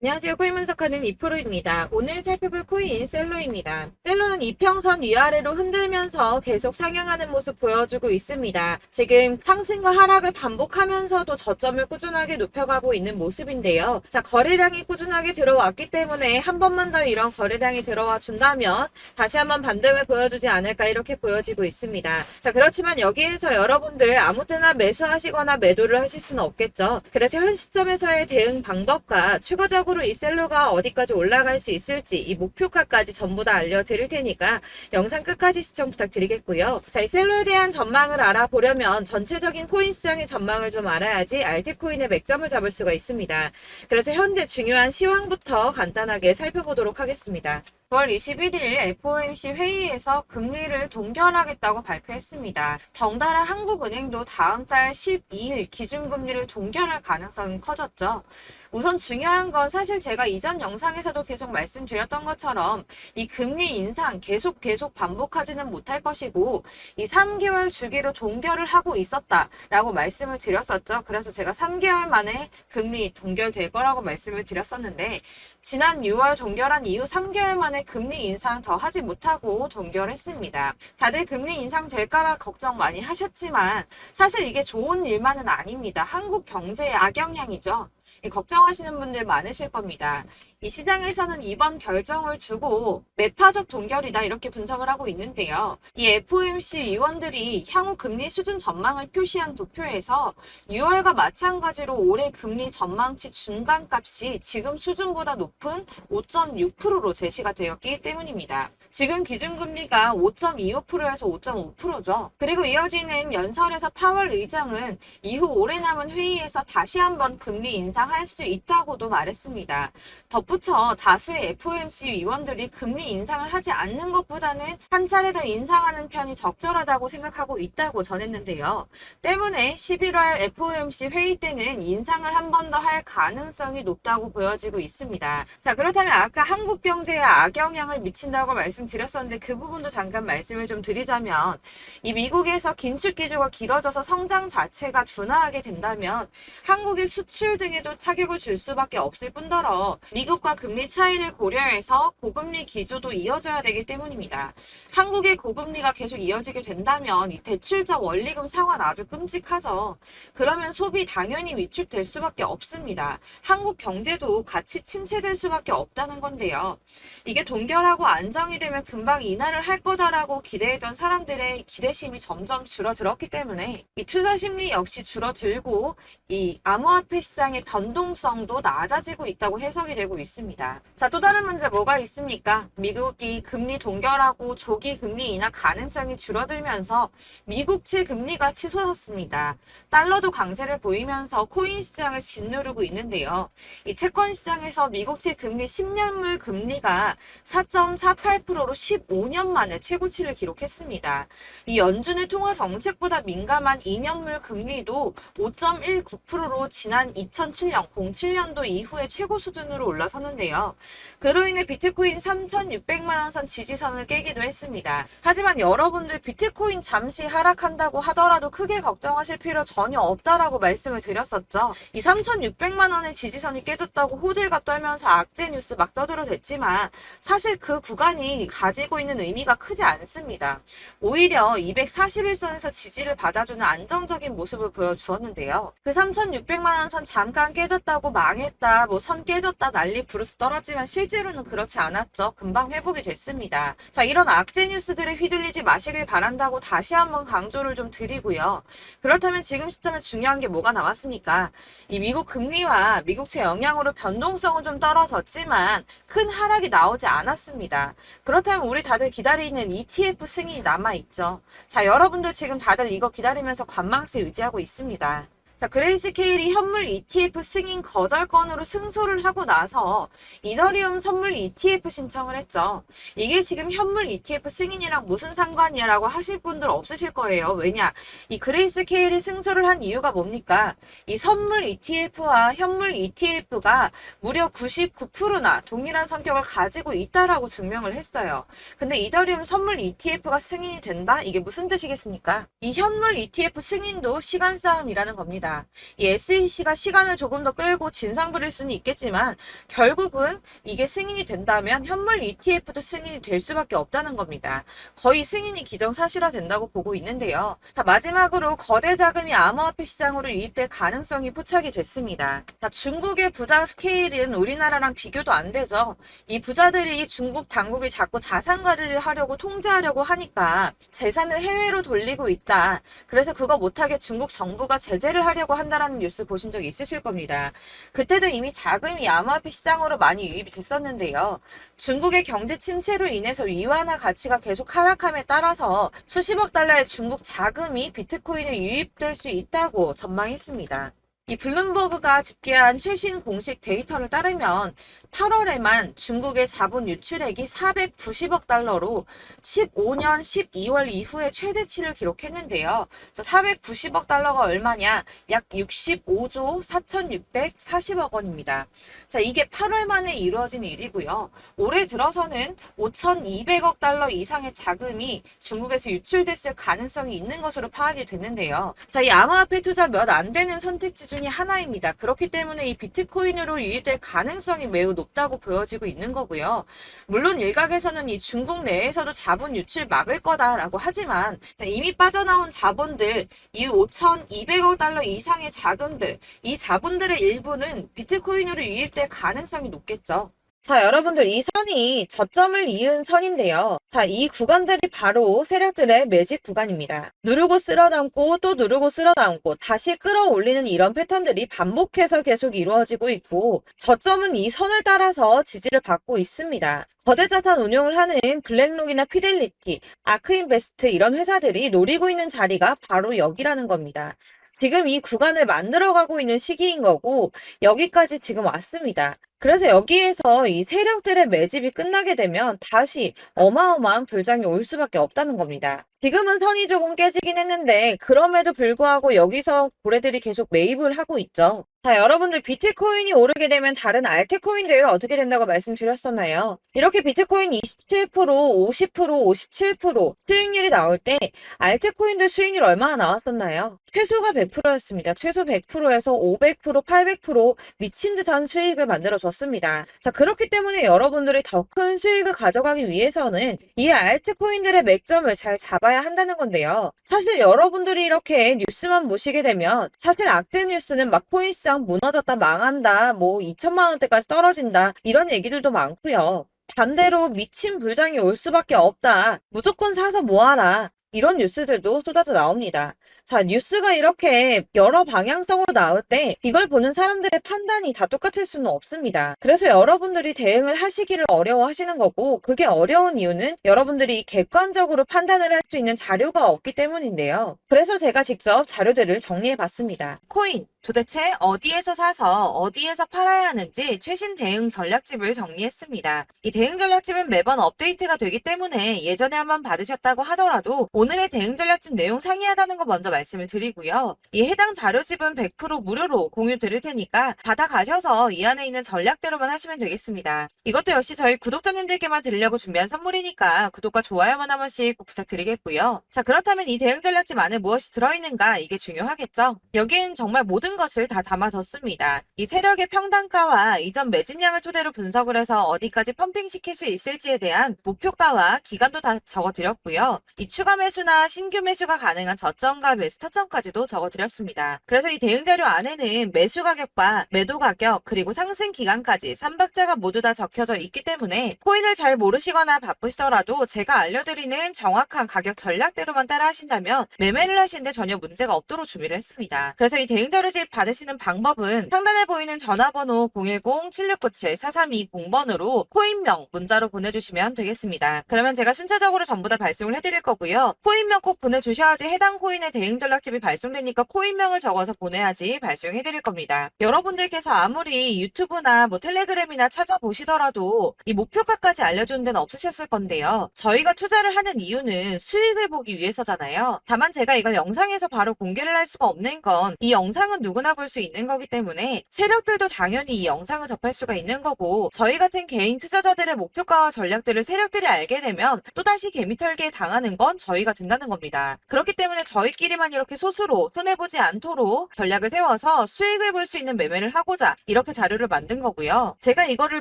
안녕하세요. 코인 분석하는 이프로입니다. 오늘 살펴볼 코인 셀로입니다. 셀로는 이평선 위아래로 흔들면서 계속 상향하는 모습 보여주고 있습니다. 지금 상승과 하락을 반복하면서도 저점을 꾸준하게 높여가고 있는 모습인데요. 자, 거래량이 꾸준하게 들어왔기 때문에 한 번만 더 이런 거래량이 들어와 준다면 다시 한번 반등을 보여주지 않을까 이렇게 보여지고 있습니다. 자, 그렇지만 여기에서 여러분들 아무 때나 매수하시거나 매도를 하실 수는 없겠죠. 그래서 현 시점에서의 대응 방법과 추가적으로 이 셀러가 어디까지 올라갈 수 있을지 이 목표가까지 전부 다 알려드릴 테니까 영상 끝까지 시청 부탁드리겠고요. 자, 이 셀러에 대한 전망을 알아보려면 전체적인 코인 시장의 전망을 좀 알아야지 알트코인의 맥점을 잡을 수가 있습니다. 그래서 현재 중요한 시황부터 간단하게 살펴보도록 하겠습니다. 9월 21일 FOMC 회의에서 금리를 동결하겠다고 발표했습니다. 덩달아 한국은행도 다음 달 12일 기준금리를 동결할 가능성이 커졌죠. 우선 중요한 건 사실 제가 이전 영상에서도 계속 말씀드렸던 것처럼 이 금리 인상 계속 반복하지는 못할 것이고 이 3개월 주기로 동결을 하고 있었다라고 말씀을 드렸었죠. 그래서 제가 3개월 만에 금리 동결될 거라고 말씀을 드렸었는데 지난 6월 동결한 이후 3개월 만에 금리 인상 더 하지 못하고 동결했습니다. 다들 금리 인상 될까봐 걱정 많이 하셨지만 사실 이게 좋은 일만은 아닙니다. 한국 경제에 악영향이죠. 걱정하시는 분들 많으실 겁니다. 이 시장에서는 이번 결정을 두고 매파적 동결이다 이렇게 분석을 하고 있는데요. 이 FOMC 위원들이 향후 금리 수준 전망을 표시한 도표에서 6월과 마찬가지로 올해 금리 전망치 중간값이 지금 수준보다 높은 5.6%로 제시가 되었기 때문입니다. 지금 기준금리가 5.25%에서 5.5%죠. 그리고 이어지는 연설에서 파월 의장은 이후 올해 남은 회의에서 다시 한번 금리 인상할 수 있다고도 말했습니다. 덧붙여 다수의 FOMC 위원들이 금리 인상을 하지 않는 것보다는 한 차례 더 인상하는 편이 적절하다고 생각하고 있다고 전했는데요. 때문에 11월 FOMC 회의 때는 인상을 한 번 더 할 가능성이 높다고 보여지고 있습니다. 자, 그렇다면 아까 한국 경제에 악영향을 미친다고 말씀드렸었는데 그 부분도 잠깐 말씀을 좀 드리자면 이 미국에서 긴축 기조가 길어져서 성장 자체가 둔화하게 된다면 한국의 수출 등에도 타격을 줄 수밖에 없을 뿐더러 미국과 금리 차이를 고려해서 고금리 기조도 이어져야 되기 때문입니다. 한국의 고금리가 계속 이어지게 된다면 이 대출자 원리금 상환 아주 끔찍하죠. 그러면 소비 당연히 위축될 수밖에 없습니다. 한국 경제도 같이 침체될 수밖에 없다는 건데요. 이게 동결하고 안정이 되면 금방 인하를 할 거다라고 기대했던 사람들의 기대심이 점점 줄어들었기 때문에 이 투자 심리 역시 줄어들고 이 암호화폐 시장의 변동성도 낮아지고 있다고 해석이 되고 있습니다. 자, 또 다른 문제 뭐가 있습니까? 미국이 금리 동결하고 조기 금리 인하 가능성이 줄어들면서 미국채 금리가 치솟았습니다. 달러도 강세를 보이면서 코인 시장을 짓누르고 있는데요. 이 채권 시장에서 미국채 금리 10년물 금리가 4.48%로 15년 만에 최고치를 기록했습니다. 이 연준의 통화 정책보다 민감한 2년물 금리도 5.19%로 지난 2007년 07년도 이후에 최고 수준으로 올라섰는데요. 그로 인해 비트코인 3,600만 원 선 지지선을 깨기도 했습니다. 하지만 여러분들 비트코인 잠시 하락한다고 하더라도 크게 걱정하실 필요 전혀 없다라고 말씀을 드렸었죠. 이 3,600만 원의 지지선이 깨졌다고 호들갑 떨면서 악재 뉴스 막 떠들어댔지만 사실 그 구간이 가지고 있는 의미가 크지 않습니다. 오히려 241선에서 지지를 받아주는 안정적인 모습을 보여주었는데요. 그 3,600만 원 선 잠깐 깨졌다고 망했다, 뭐 선 깨졌다 난리 부르스 떨었지만 실제로는 그렇지 않았죠. 금방 회복이 됐습니다. 자, 이런 악재 뉴스들에 휘둘리지 마시길 바란다고 다시 한번 강조를 좀 드리고요. 그렇다면 지금 시점에 중요한 게 뭐가 남았습니까? 이 미국 금리와 미국채 영향으로 변동성은 좀 떨어졌지만 큰 하락이 나오지 않았습니다. 그렇다면 우리 다들 기다리는 ETF 승인이 남아있죠. 자, 여러분들 지금 다들 이거 기다리면서 관망세 유지하고 있습니다. 자, 그레이스케일이 현물 ETF 승인 거절 건으로 승소를 하고 나서 이더리움 선물 ETF 신청을 했죠. 이게 지금 현물 ETF 승인이랑 무슨 상관이라고 하실 분들 없으실 거예요. 왜냐? 이 그레이스케일이 승소를 한 이유가 뭡니까? 이 선물 ETF와 현물 ETF가 무려 99%나 동일한 성격을 가지고 있다라고 증명을 했어요. 근데 이더리움 선물 ETF가 승인이 된다? 이게 무슨 뜻이겠습니까? 이 현물 ETF 승인도 시간 싸움이라는 겁니다. 있습니다. 이 SEC가 시간을 조금 더 끌고 진상 부릴 수는 있겠지만 결국은 이게 승인이 된다면 현물 ETF도 승인이 될 수밖에 없다는 겁니다. 거의 승인이 기정사실화 된다고 보고 있는데요. 자, 마지막으로 거대 자금이 암호화폐 시장으로 유입될 가능성이 포착이 됐습니다. 자, 중국의 부자 스케일은 우리나라랑 비교도 안 되죠. 이 부자들이 중국 당국이 자꾸 자산 관리를 하려고 통제하려고 하니까 재산을 해외로 돌리고 있다. 그래서 그거 못하게 중국 정부가 제재를 하려고 한다라는 뉴스 보신 적 있으실 겁니다. 그때도 이미 자금이 암호화폐 시장으로 많이 유입이 됐었는데요. 중국의 경제 침체로 인해서 위안화 가치가 계속 하락함에 따라서 수십억 달러의 중국 자금이 비트코인에 유입될 수 있다고 전망했습니다. 이 블룸버그가 집계한 최신 공식 데이터를 따르면 8월에만 중국의 자본 유출액이 490억 달러로 15년 12월 이후에 최대치를 기록했는데요. 490억 달러가 얼마냐? 약 65조 4,640억 원입니다. 자, 이게 8월 만에 이루어진 일이고요. 올해 들어서는 5,200억 달러 이상의 자금이 중국에서 유출됐을 가능성이 있는 것으로 파악이 됐는데요. 자, 이 암호화폐 투자 몇 안 되는 선택지 중에 하나입니다. 그렇기 때문에 이 비트코인으로 유입될 가능성이 매우 높다고 보여지고 있는 거고요. 물론 일각에서는 이 중국 내에서도 자본 유출 막을 거다라고 하지만 자, 이미 빠져나온 자본들, 이 5,200억 달러 이상의 자금들, 이 자본들의 일부는 비트코인으로 유입될 가능성이 높겠죠. 자, 여러분들 이 선이 저점을 이은 선인데요. 자, 이 구간들이 바로 세력들의 매직 구간입니다. 누르고 쓸어담고 또 누르고 쓸어담고 다시 끌어올리는 이런 패턴들이 반복해서 계속 이루어지고 있고 저점은 이 선을 따라서 지지를 받고 있습니다. 거대 자산 운용을 하는 블랙록이나 피델리티, 아크인베스트 이런 회사들이 노리고 있는 자리가 바로 여기라는 겁니다. 지금 이 구간을 만들어가고 있는 시기인 거고 여기까지 지금 왔습니다. 그래서 여기에서 이 세력들의 매집이 끝나게 되면 다시 어마어마한 불장이 올 수밖에 없다는 겁니다. 지금은 선이 조금 깨지긴 했는데 그럼에도 불구하고 여기서 고래들이 계속 매입을 하고 있죠. 자, 여러분들 비트코인이 오르게 되면 다른 알트코인들 어떻게 된다고 말씀드렸었나요? 이렇게 비트코인 27%, 50%, 57% 수익률이 나올 때 알트코인들 수익률 얼마나 나왔었나요? 최소가 100%였습니다. 최소 100%에서 500%, 800% 미친 듯한 수익을 만들어줬습니다. 자, 그렇기 때문에 여러분들이 더 큰 수익을 가져가기 위해서는 이 알트코인들의 맥점을 잘 잡아야 한다는 건데요. 사실 여러분들이 이렇게 뉴스만 보시게 되면 사실 악재 뉴스는 막 코인시장 무너졌다, 망한다, 뭐 2천만 원대까지 떨어진다 이런 얘기들도 많고요. 반대로 미친 불장이 올 수밖에 없다. 무조건 사서 모아라. 이런 뉴스들도 쏟아져 나옵니다. 자, 뉴스가 이렇게 여러 방향성으로 나올 때 이걸 보는 사람들의 판단이 다 똑같을 수는 없습니다. 그래서 여러분들이 대응을 하시기를 어려워하시는 거고 그게 어려운 이유는 여러분들이 객관적으로 판단을 할 수 있는 자료가 없기 때문인데요. 그래서 제가 직접 자료들을 정리해 봤습니다. 코인 도대체 어디에서 사서 어디에서 팔아야 하는지 최신 대응 전략집을 정리했습니다. 이 대응 전략집은 매번 업데이트가 되기 때문에 예전에 한번 받으셨다고 하더라도 오늘의 대응 전략집 내용 상이하다는 거 먼저 말씀을 드리고요. 이 해당 자료집은 100% 무료로 공유 드릴 테니까 받아가셔서 이 안에 있는 전략대로만 하시면 되겠습니다. 이것도 역시 저희 구독자님들께만 드리려고 준비한 선물이니까 구독과 좋아요만 한 번씩 꼭 부탁드리겠고요. 자, 그렇다면 이 대응 전략집 안에 무엇이 들어있는가 이게 중요하겠죠? 여기엔 정말 모든 것을 다 담아뒀습니다. 이 세력의 평단가와 이전 매집량을 토대로 분석을 해서 어디까지 펌핑시킬 수 있을지에 대한 목표가와 기간도 다 적어드렸고요. 이 추가 매수나 신규 매수가 가능한 저점과 매수 타점까지도 적어드렸습니다. 그래서 이 대응 자료 안에는 매수 가격과 매도 가격 그리고 상승 기간까지 3박자가 모두 다 적혀져 있기 때문에 코인을 잘 모르시거나 바쁘시더라도 제가 알려드리는 정확한 가격 전략대로만 따라 하신다면 매매를 하시는데 전혀 문제가 없도록 준비를 했습니다. 그래서 이 대응 자료집 받으시는 방법은 상단에 보이는 전화번호 010-7697-4320번으로 코인명 문자로 보내주시면 되겠습니다. 그러면 제가 순차적으로 전부 다 발송을 해드릴 거고요. 코인명 꼭 보내주셔야지 해당 코인의 대응 전략집이 발송되니까 코인명을 적어서 보내야지 발송해드릴 겁니다. 여러분들께서 아무리 유튜브나 뭐 텔레그램이나 찾아보시더라도 이 목표가까지 알려주는 데는 없으셨을 건데요. 저희가 투자를 하는 이유는 수익을 보기 위해서잖아요. 다만 제가 이걸 영상에서 바로 공개를 할 수가 없는 건 이 영상은 누구 누구나 볼 수 있는 거기 때문에 세력들도 당연히 이 영상을 접할 수가 있는 거고, 저희 같은 개인 투자자들의 목표가와 전략들을 세력들이 알게 되면 또다시 개미털기에 당하는 건 저희가 된다는 겁니다. 그렇기 때문에 저희끼리만 이렇게 소수로 손해보지 않도록 전략을 세워서 수익을 볼 수 있는 매매를 하고자 이렇게 자료를 만든 거고요. 제가 이거를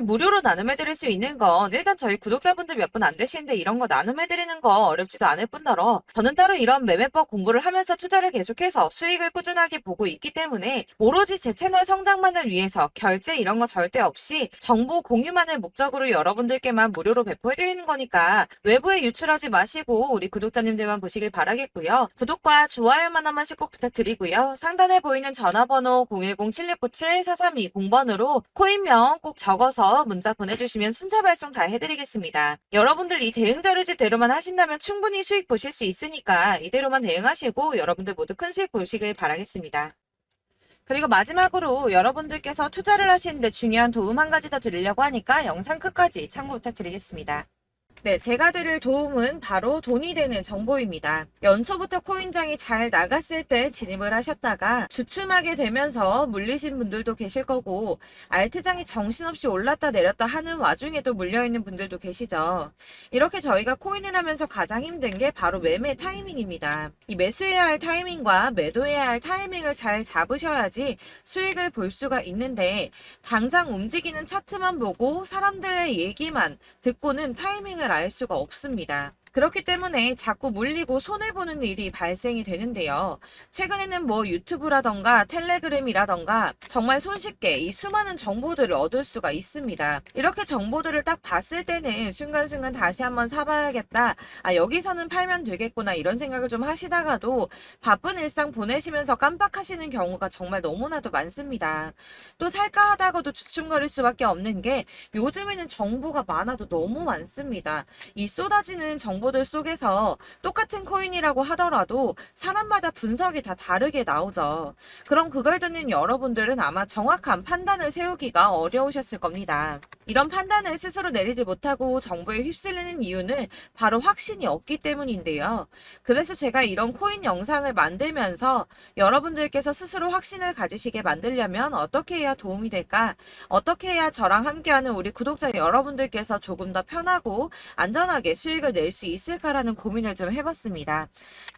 무료로 나눔해드릴 수 있는 건 일단 저희 구독자분들 몇 분 안 되시는데 이런 거 나눔해드리는 거 어렵지도 않을 뿐더러 저는 따로 이런 매매법 공부를 하면서 투자를 계속해서 수익을 꾸준하게 보고 있기 때문에 오로지 제 채널 성장만을 위해서 결제 이런 거 절대 없이 정보 공유만을 목적으로 여러분들께만 무료로 배포해드리는 거니까 외부에 유출하지 마시고 우리 구독자님들만 보시길 바라겠고요. 구독과 좋아요만 한 번씩 꼭 부탁드리고요. 상단에 보이는 전화번호 010-7697-4320번으로 코인명 꼭 적어서 문자 보내주시면 순차 발송 다 해드리겠습니다. 여러분들 이 대응 자료집대로만 하신다면 충분히 수익 보실 수 있으니까 이대로만 대응하시고 여러분들 모두 큰 수익 보시길 바라겠습니다. 그리고 마지막으로 여러분들께서 투자를 하시는데 중요한 도움 한 가지 더 드리려고 하니까 영상 끝까지 참고 부탁드리겠습니다. 네, 제가 드릴 도움은 바로 돈이 되는 정보입니다. 연초부터 코인장이 잘 나갔을 때 진입을 하셨다가 주춤하게 되면서 물리신 분들도 계실 거고, 알트장이 정신없이 올랐다 내렸다 하는 와중에도 물려있는 분들도 계시죠. 이렇게 저희가 코인을 하면서 가장 힘든 게 바로 매매 타이밍입니다. 이 매수해야 할 타이밍과 매도해야 할 타이밍을 잘 잡으셔야지 수익을 볼 수가 있는데, 당장 움직이는 차트만 보고 사람들의 얘기만 듣고는 타이밍을 알 수가 없습니다. 그렇기 때문에 자꾸 물리고 손해보는 일이 발생이 되는데요. 최근에는 뭐 유튜브라던가 텔레그램이라던가 정말 손쉽게 이 수많은 정보들을 얻을 수가 있습니다. 이렇게 정보들을 딱 봤을 때는 순간순간 다시 한번 사봐야겠다. 아, 여기서는 팔면 되겠구나 이런 생각을 좀 하시다가도 바쁜 일상 보내시면서 깜빡하시는 경우가 정말 너무나도 많습니다. 또 살까 하다가도 주춤거릴 수밖에 없는 게 요즘에는 정보가 많아도 너무 많습니다. 이 쏟아지는 정보들 속에서 똑같은 코인이라고 하더라도 사람마다 분석이 다 다르게 나오죠. 그럼 그걸 듣는 여러분들은 아마 정확한 판단을 세우기가 어려우셨을 겁니다. 이런 판단을 스스로 내리지 못하고 정보에 휩쓸리는 이유는 바로 확신이 없기 때문인데요. 그래서 제가 이런 코인 영상을 만들면서 여러분들께서 스스로 확신을 가지시게 만들려면 어떻게 해야 도움이 될까? 어떻게 해야 저랑 함께하는 우리 구독자 여러분들께서 조금 더 편하고 안전하게 수익을 낼 수 있을까라는 고민을 좀 해봤습니다.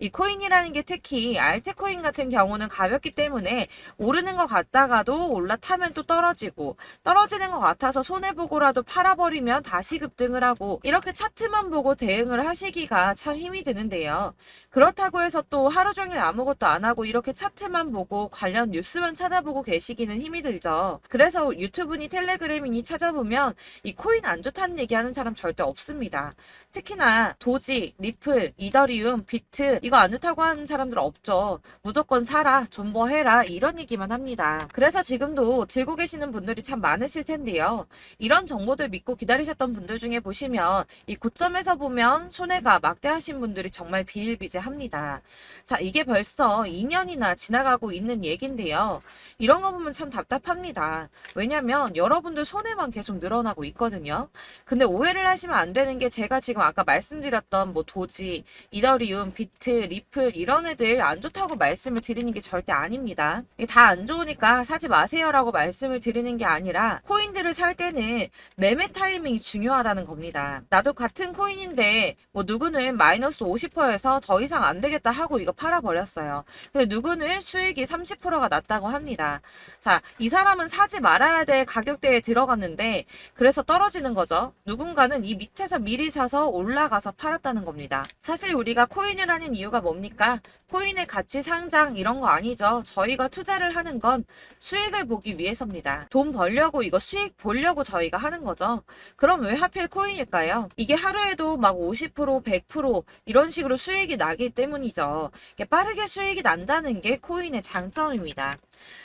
이 코인이라는 게 특히 알트코인 같은 경우는 가볍기 때문에 오르는 것 같다가도 올라타면 또 떨어지고, 떨어지는 것 같아서 손해보고라도 팔아버리면 다시 급등을 하고, 이렇게 차트만 보고 대응을 하시기가 참 힘이 드는데요. 그렇다고 해서 또 하루 종일 아무것도 안 하고 이렇게 차트만 보고 관련 뉴스만 찾아보고 계시기는 힘이 들죠. 그래서 유튜브니 텔레그램이니 찾아보면 이 코인 안 좋다는 얘기하는 사람 절대 없습니다. 특히나 도지, 리플, 이더리움, 비트 이거 안 좋다고 하는 사람들 없죠. 무조건 사라, 존버해라 이런 얘기만 합니다. 그래서 지금도 들고 계시는 분들이 참 많으실 텐데요. 이런 정보들 믿고 기다리셨던 분들 중에 보시면 이 고점에서 보면 손해가 막대하신 분들이 정말 비일비재합니다. 자, 이게 벌써 2년이나 지나가고 있는 얘긴데요. 이런 거 보면 참 답답합니다. 왜냐면 여러분들 손해만 계속 늘어나고 있거든요. 근데 오해를 하시면 안 되는 게 제가 지금 아까 말씀드렸던 뭐 도지, 이더리움, 비트, 리플 이런 애들 안 좋다고 말씀을 드리는 게 절대 아닙니다. 이게 다 안 좋으니까 사지 마세요라고 말씀을 드리는 게 아니라 코인들을 살 때는 매매 타이밍이 중요하다는 겁니다. 나도 같은 코인인데 뭐 누구는 마이너스 50%에서 더 이상 안 되겠다 하고 이거 팔아버렸어요. 근데 누구는 수익이 30%가 났다고 합니다. 자, 이 사람은 사지 말아야 될 가격대에 들어갔는데 그래서 떨어지는 거죠. 누군가는 이 밑에서 미리 사서 올라가서 팔았다는 겁니다. 사실 우리가 코인을 하는 이유가 뭡니까? 코인의 가치 상장 이런 거 아니죠. 저희가 투자를 하는 건 수익을 보기 위해서입니다. 돈 벌려고 이거 수익 보려고 저희가 하는 거죠. 그럼 왜 하필 코인일까요? 이게 하루에도 막 50%, 100% 이런 식으로 수익이 나기 때문이죠. 빠르게 수익이 난다는 게 코인의 장점입니다.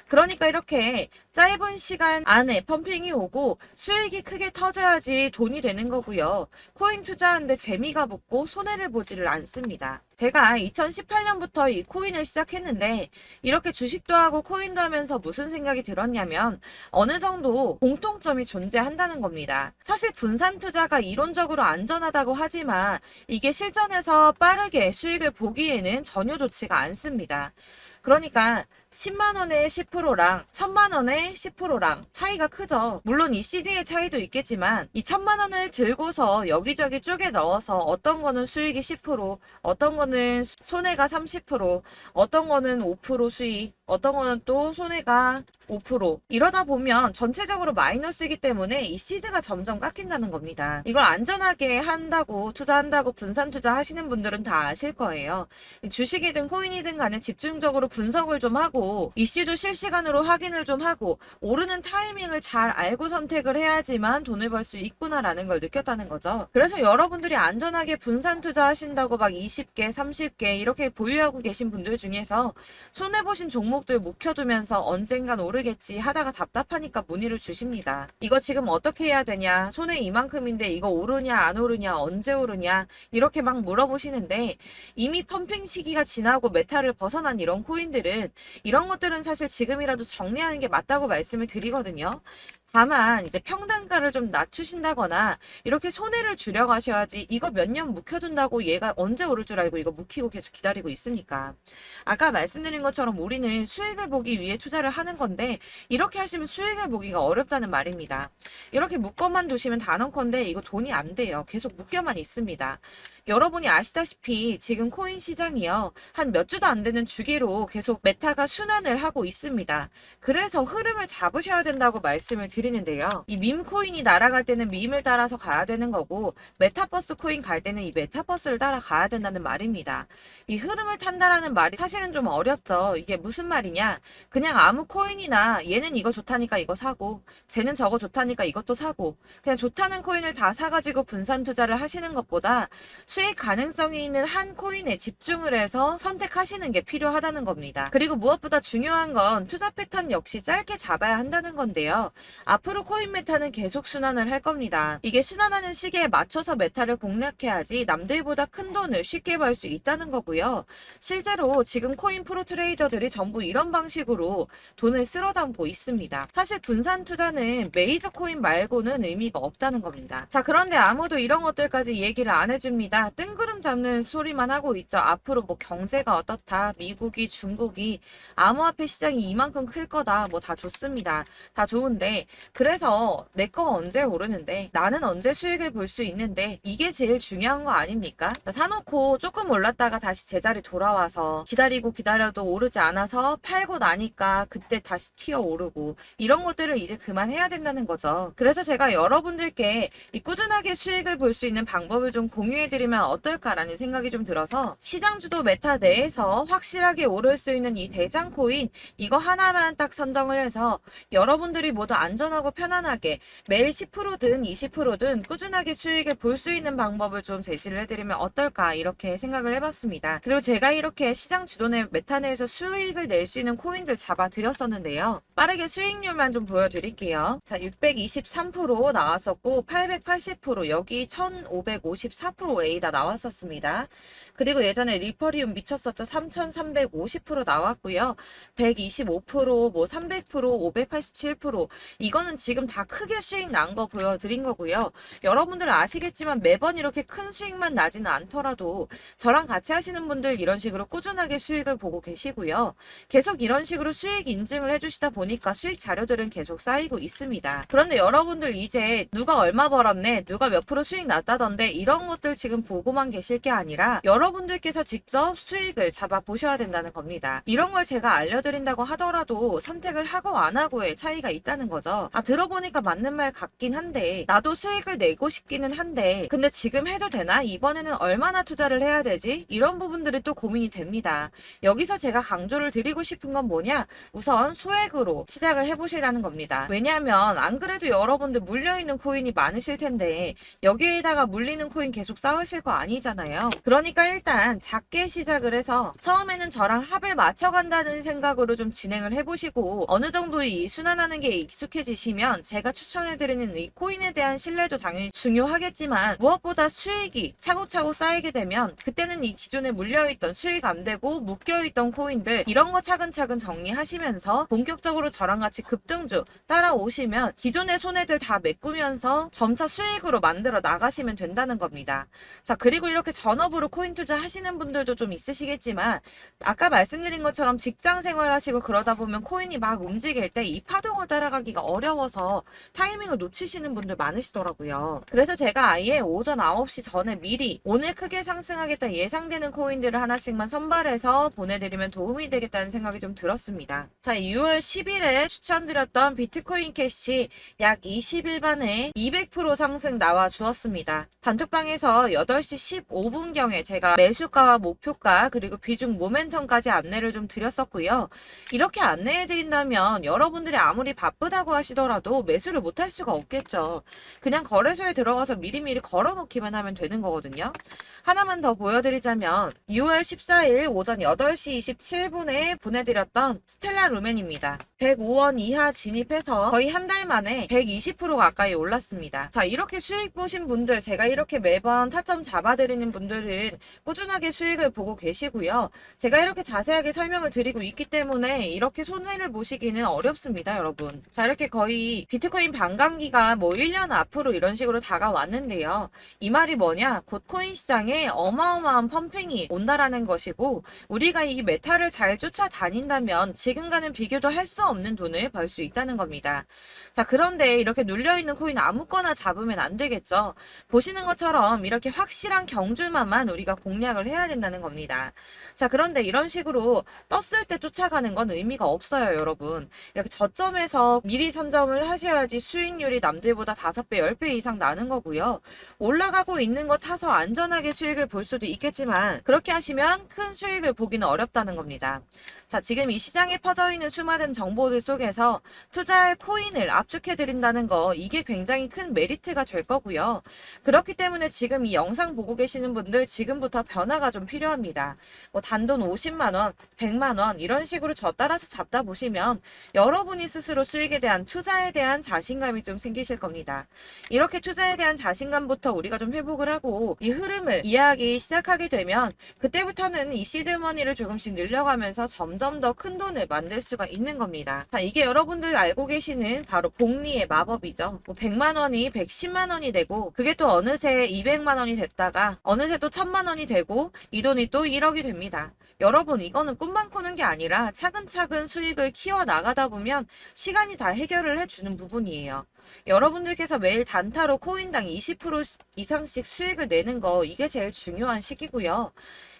그러니까 이렇게 짧은 시간 안에 펌핑이 오고 수익이 크게 터져야지 돈이 되는 거고요. 코인 투자하는데 재미가 붙고 손해를 보지를 않습니다. 제가 2018년부터 이 코인을 시작했는데 이렇게 주식도 하고 코인도 하면서 무슨 생각이 들었냐면 어느 정도 공통점이 존재한다는 겁니다. 사실 분산 투자가 이론적으로 안전하다고 하지만 이게 실전에서 빠르게 수익을 보기에는 전혀 좋지가 않습니다. 그러니까 10만원에 10%랑 1000만원에 10%랑 차이가 크죠. 물론 이 CD의 차이도 있겠지만 이 1000만원을 들고서 여기저기 쪼개 넣어서 어떤 거는 수익이 10%, 어떤 거는 손해가 30%, 어떤 거는 5% 수익, 어떤 거는 또 손해가 5%. 이러다 보면 전체적으로 마이너스이기 때문에 이 시드가 점점 깎인다는 겁니다. 이걸 안전하게 한다고 투자한다고 분산 투자하시는 분들은 다 아실 거예요. 주식이든 코인이든 간에 집중적으로 분석을 좀 하고 이슈도 실시간으로 확인을 좀 하고 오르는 타이밍을 잘 알고 선택을 해야지만 돈을 벌 수 있구나라는 걸 느꼈다는 거죠. 그래서 여러분들이 안전하게 분산 투자하신다고 막 20개, 30개 이렇게 보유하고 계신 분들 중에서 손해보신 종목들 묵혀두면서 언젠간 오르겠지 하다가 답답하니까 문의를 주십니다. 이거 지금 어떻게 해야 되냐? 손해 이만큼인데 이거 오르냐 안 오르냐 언제 오르냐 이렇게 막 물어보시는데 이미 펌핑 시기가 지나고 메타를 벗어난 이런 코인들은 이런 것들은 사실 지금이라도 정리하는 게 맞다고 말씀을 드리거든요. 다만 이제 평단가를 좀 낮추신다거나 이렇게 손해를 줄여가셔야지 이거 몇 년 묵혀둔다고 얘가 언제 오를 줄 알고 이거 묵히고 계속 기다리고 있습니까? 아까 말씀드린 것처럼 우리는 수익을 보기 위해 투자를 하는 건데 이렇게 하시면 수익을 보기가 어렵다는 말입니다. 이렇게 묶어만 두시면 단언컨대 이거 돈이 안 돼요. 계속 묶여만 있습니다. 여러분이 아시다시피 지금 코인 시장이요. 한 몇 주도 안 되는 주기로 계속 메타가 순환을 하고 있습니다. 그래서 흐름을 잡으셔야 된다고 말씀을 드리는데요. 이 밈 코인이 날아갈 때는 밈을 따라서 가야 되는 거고 메타버스 코인 갈 때는 이 메타버스를 따라가야 된다는 말입니다. 이 흐름을 탄다라는 말이 사실은 좀 어렵죠. 이게 무슨 말이냐? 그냥 아무 코인이나 얘는 이거 좋다니까 이거 사고 쟤는 저거 좋다니까 이것도 사고 그냥 좋다는 코인을 다 사가지고 분산 투자를 하시는 것보다 수익 가능성이 있는 한 코인에 집중을 해서 선택하시는 게 필요하다는 겁니다. 그리고 무엇보다 중요한 건 투자 패턴 역시 짧게 잡아야 한다는 건데요. 앞으로 코인 메타는 계속 순환을 할 겁니다. 이게 순환하는 시기에 맞춰서 메타를 공략해야지 남들보다 큰 돈을 쉽게 벌 수 있다는 거고요. 실제로 지금 코인 프로 트레이더들이 전부 이런 방식으로 돈을 쓸어 담고 있습니다. 사실 분산 투자는 메이저 코인 말고는 의미가 없다는 겁니다. 자, 그런데 아무도 이런 것들까지 얘기를 안 해줍니다. 뜬구름 잡는 소리만 하고 있죠. 앞으로 뭐 경제가 어떻다, 미국이, 중국이, 암호화폐 시장이 이만큼 클 거다, 뭐 다 좋습니다. 다 좋은데, 그래서 내 거 언제 오르는데, 나는 언제 수익을 볼 수 있는데, 이게 제일 중요한 거 아닙니까? 사놓고 조금 올랐다가 다시 제자리 돌아와서 기다리고 기다려도 오르지 않아서 팔고 나니까 그때 다시 튀어 오르고, 이런 것들을 이제 그만해야 된다는 거죠. 그래서 제가 여러분들께 이 꾸준하게 수익을 볼 수 있는 방법을 좀 공유해드리면 어떨까라는 생각이 좀 들어서 시장주도 메타 내에서 확실하게 오를 수 있는 이 대장 코인 이거 하나만 딱 선정을 해서 여러분들이 모두 안전하고 편안하게 매일 10%든 20%든 꾸준하게 수익을 볼 수 있는 방법을 좀 제시를 해드리면 어떨까 이렇게 생각을 해봤습니다. 그리고 제가 이렇게 시장 주도내 메타 내에서 수익을 낼 수 있는 코인들 잡아드렸었는데요. 빠르게 수익률만 좀 보여드릴게요. 자, 623% 나왔었고 880% 여기 1554%A 다 나왔었습니다. 그리고 예전에 리퍼리움 미쳤었죠. 3350% 나왔고요. 125%, 뭐 300%, 587% 이거는 지금 다 크게 수익 난 거 보여드린 거고요. 여러분들 아시겠지만 매번 이렇게 큰 수익만 나지는 않더라도 저랑 같이 하시는 분들 이런 식으로 꾸준하게 수익을 보고 계시고요. 계속 이런 식으로 수익 인증을 해주시다 보니까 수익 자료들은 계속 쌓이고 있습니다. 그런데 여러분들 이제 누가 얼마 벌었네, 누가 몇 프로 수익 났다던데 이런 것들 지금 보고만 계실 게 아니라 여러분들께서 직접 수익을 잡아 보셔야 된다는 겁니다. 이런 걸 제가 알려드린다고 하더라도 선택을 하고 안 하고의 차이가 있다는 거죠. 아, 들어보니까 맞는 말 같긴 한데 나도 수익을 내고 싶기는 한데 근데 지금 해도 되나? 이번에는 얼마나 투자를 해야 되지? 이런 부분들이 또 고민이 됩니다. 여기서 제가 강조를 드리고 싶은 건 뭐냐? 우선 소액으로 시작을 해보시라는 겁니다. 왜냐하면 안 그래도 여러분들 물려있는 코인이 많으실 텐데 여기에다가 물리는 코인 계속 쌓으실 거 아니잖아요. 그러니까 일단 작게 시작을 해서 처음에는 저랑 합을 맞춰간다는 생각으로 좀 진행을 해보시고 어느 정도 이 순환하는 게 익숙해지 익숙해지시면 제가 추천해드리는 이 코인에 대한 신뢰도 당연히 중요하겠지만 무엇보다 수익이 차곡차곡 쌓이게 되면 그때는 이 기존에 물려있던 수익 안 되고 묶여있던 코인들 이런 거 차근차근 정리하시면서 본격적으로 저랑 같이 급등주 따라오시면 기존의 손해들 다 메꾸면서 점차 수익으로 만들어 나가시면 된다는 겁니다. 자, 그리고 이렇게 전업으로 코인 투자 하시는 분들도 좀 있으시겠지만 아까 말씀드린 것처럼 직장 생활 하시고 그러다 보면 코인이 막 움직일 때 이 파동을 따라가기가 어려워서 타이밍을 놓치시는 분들 많으시더라고요. 그래서 제가 아예 오전 9시 전에 미리 오늘 크게 상승하겠다 예상되는 코인들을 하나씩만 선발해서 보내드리면 도움이 되겠다는 생각이 좀 들었습니다. 자, 6월 10일에 추천드렸던 비트코인 캐시 약 20일 만에 200% 상승 나와 주었습니다. 단톡방에서 8시 15분경에 제가 매수가와 목표가 그리고 비중 모멘텀까지 안내를 좀 드렸었고요. 이렇게 안내해드린다면 여러분들이 아무리 바쁘다고 하시더라도 매수를 못할 수가 없겠죠. 그냥 거래소에 들어가서 미리미리 걸어놓기만 하면 되는 거거든요. 하나만 더 보여드리자면 6월 14일 오전 8시 27분에 보내드렸던 스텔라 루멘입니다. 105원 이하 진입해서 거의 한 달 만에 120% 가까이 올랐습니다. 자, 이렇게 수익 보신 분들, 제가 이렇게 매번 타점 잡아드리는 분들은 꾸준하게 수익을 보고 계시고요. 제가 이렇게 자세하게 설명을 드리고 있기 때문에 이렇게 손해를 보시기는 어렵습니다, 여러분. 자, 이렇게 거의 비트코인 반감기가 뭐 1년 앞으로 이런 식으로 다가왔는데요. 이 말이 뭐냐? 곧 코인 시장에 어마어마한 펌핑이 온다라는 것이고 우리가 이 메타를 잘 쫓아다닌다면 지금과는 비교도 할 수 없는 돈을 벌 수 있다는 겁니다. 자, 그런데 이렇게 눌려있는 코인 아무거나 잡으면 안 되겠죠. 보시는 것처럼 이렇게 확실한 경주만만 우리가 공략을 해야 된다는 겁니다. 자, 그런데 이런 식으로 떴을 때 쫓아가는 건 의미가 없어요, 여러분. 이렇게 저점에서 미리 선점을 하셔야지 수익률이 남들보다 5배, 10배 이상 나는 거고요. 올라가고 있는 거 타서 안전하게 수익을 볼 수도 있겠지만 그렇게 하시면 큰 수익을 보기는 어렵다는 겁니다. 자, 지금 이 시장에 퍼져 있는 수많은 정보들 속에서 투자할 코인을 압축해 드린다는 거 이게 굉장히 큰 메리트가 될 거고요. 그렇기 때문에 지금 이 영상 보고 계시는 분들 지금부터 변화가 좀 필요합니다. 뭐 단돈 50만 원, 100만 원 이런 식으로 저 따라서 잡다 보시면 여러분이 스스로 수익에 대한 투자에 대한 자신감이 좀 생기실 겁니다. 이렇게 투자에 대한 자신감부터 우리가 좀 회복을 하고 이 흐름을 이해하기 시작하게 되면 그때부터는 이 시드머니를 조금씩 늘려가면서 점점 더 큰 돈을 만들 수가 있는 겁니다. 자, 이게 여러분들 알고 계시는 바로 복리의 마법이죠. 뭐 100만 원이 110만 원이 되고 그게 또 어느새 200만 원이 됐다가 어느새 또 1000만 원이 되고 이 돈이 또 1억이 됩니다. 여러분, 이거는 꿈만 꾸는 게 아니라 차근차근 수익을 키워 나가다 보면 시간이 다 해결을 해주는 부분이에요. 여러분들께서 매일 단타로 코인당 20% 이상씩 수익을 내는 거 이게 제일 중요한 시기고요.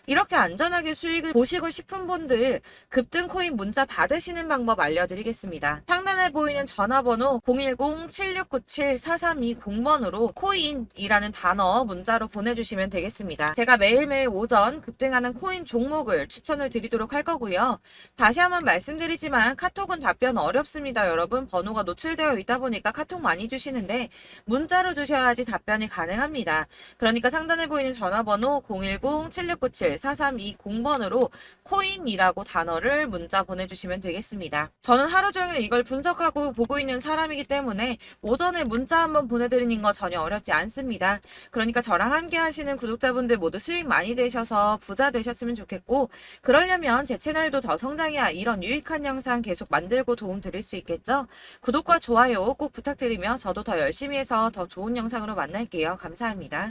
이렇게 안전하게 수익을 보시고 싶은 분들 급등 코인 문자 받으시는 방법 알려드리겠습니다. 상단에 보이는 전화번호 010-7697-4320번으로 코인이라는 단어 문자로 보내주시면 되겠습니다. 제가 매일매일 오전 급등하는 코인 종목을 추천을 드리도록 할 거고요. 다시 한번 말씀드리지만 카톡은 답변 어렵습니다. 여러분, 번호가 노출되어 있다 보니까 카톡 많이 주시는데 문자로 주셔야지 답변이 가능합니다. 그러니까 상단에 보이는 전화번호 010-7697 4320번으로 코인이라고 단어를 문자 보내주시면 되겠습니다. 저는 하루 종일 이걸 분석하고 보고 있는 사람이기 때문에 오전에 문자 한번 보내드리는 거 전혀 어렵지 않습니다. 그러니까 저랑 함께 하시는 구독자분들 모두 수익 많이 되셔서 부자 되셨으면 좋겠고 그러려면 제 채널도 더 성장해야 이런 유익한 영상 계속 만들고 도움 드릴 수 있겠죠? 구독과 좋아요 꼭 부탁드리며 저도 더 열심히 해서 더 좋은 영상으로 만날게요. 감사합니다.